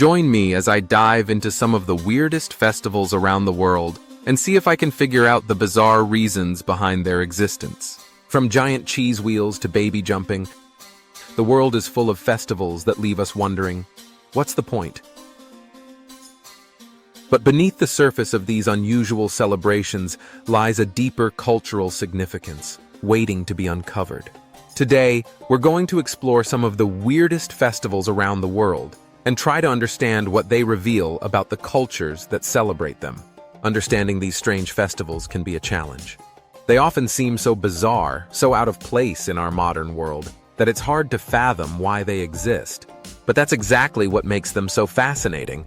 Join me as I dive into some of the weirdest festivals around the world and see if I can figure out the bizarre reasons behind their existence. From giant cheese wheels to baby jumping, the world is full of festivals that leave us wondering, what's the point? But beneath the surface of these unusual celebrations lies a deeper cultural significance, waiting to be uncovered. Today, we're going to explore some of the weirdest festivals around the world and try to understand what they reveal about the cultures that celebrate them. Understanding these strange festivals can be a challenge. They often seem so bizarre, so out of place in our modern world, that it's hard to fathom why they exist. But that's exactly what makes them so fascinating.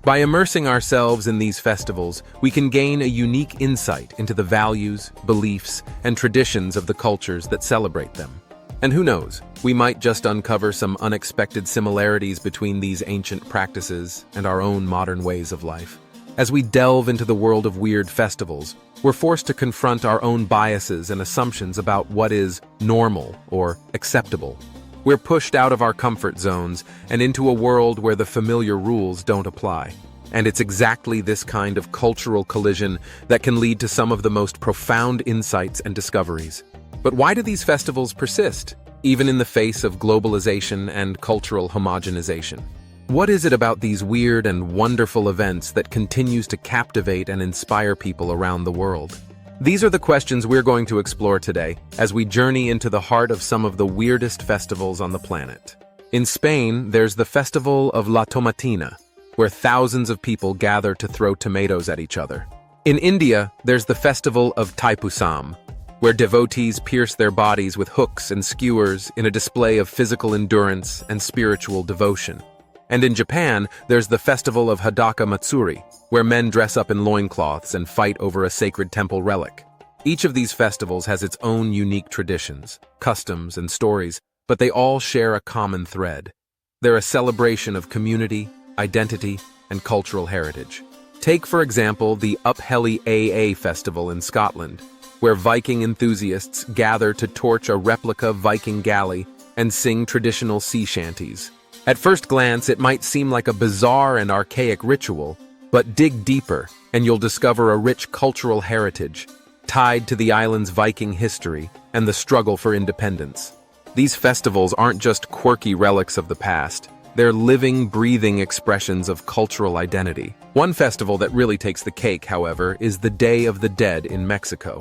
By immersing ourselves in these festivals, we can gain a unique insight into the values, beliefs, and traditions of the cultures that celebrate them. And who knows, we might just uncover some unexpected similarities between these ancient practices and our own modern ways of life. As we delve into the world of weird festivals, we're forced to confront our own biases and assumptions about what is normal or acceptable. We're pushed out of our comfort zones and into a world where the familiar rules don't apply. And it's exactly this kind of cultural collision that can lead to some of the most profound insights and discoveries. But why do these festivals persist, even in the face of globalization and cultural homogenization? What is it about these weird and wonderful events that continues to captivate and inspire people around the world? These are the questions we're going to explore today as we journey into the heart of some of the weirdest festivals on the planet. In Spain, there's the Festival of La Tomatina, where thousands of people gather to throw tomatoes at each other. In India, there's the Festival of Thaipusam, where devotees pierce their bodies with hooks and skewers in a display of physical endurance and spiritual devotion. And in Japan, there's the Festival of Hadaka Matsuri, where men dress up in loincloths and fight over a sacred temple relic. Each of these festivals has its own unique traditions, customs, and stories, but they all share a common thread. They're a celebration of community, identity, and cultural heritage. Take, for example, the Uphelly AA Festival in Scotland, where Viking enthusiasts gather to torch a replica Viking galley and sing traditional sea shanties. At first glance, it might seem like a bizarre and archaic ritual, but dig deeper and you'll discover a rich cultural heritage tied to the island's Viking history and the struggle for independence. These festivals aren't just quirky relics of the past. They're living, breathing expressions of cultural identity. One festival that really takes the cake, however, is the Day of the Dead in Mexico.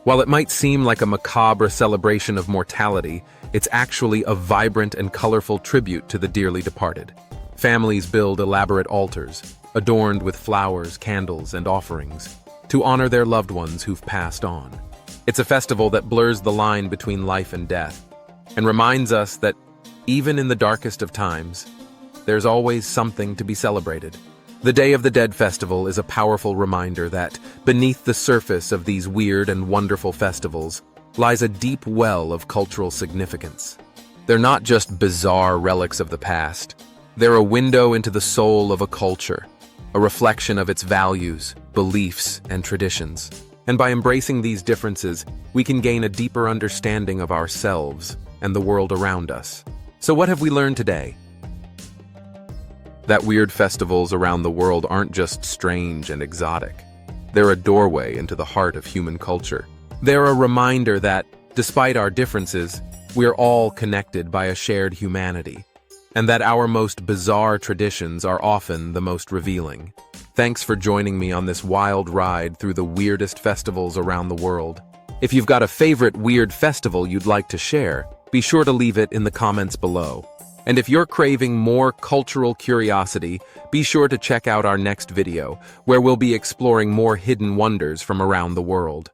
While it might seem like a macabre celebration of mortality, it's actually a vibrant and colorful tribute to the dearly departed. Families build elaborate altars, adorned with flowers, candles, and offerings, to honor their loved ones who've passed on. It's a festival that blurs the line between life and death, and reminds us that, even in the darkest of times, there's always something to be celebrated. The Day of the Dead Festival is a powerful reminder that, beneath the surface of these weird and wonderful festivals, lies a deep well of cultural significance. They're not just bizarre relics of the past. They're a window into the soul of a culture, a reflection of its values, beliefs, and traditions. And by embracing these differences, we can gain a deeper understanding of ourselves and the world around us. So what have we learned today? That weird festivals around the world aren't just strange and exotic. They're a doorway into the heart of human culture. They're a reminder that, despite our differences, we're all connected by a shared humanity, and that our most bizarre traditions are often the most revealing. Thanks for joining me on this wild ride through the weirdest festivals around the world. If you've got a favorite weird festival you'd like to share, be sure to leave it in the comments below. And if you're craving more cultural curiosity, be sure to check out our next video, where we'll be exploring more hidden wonders from around the world.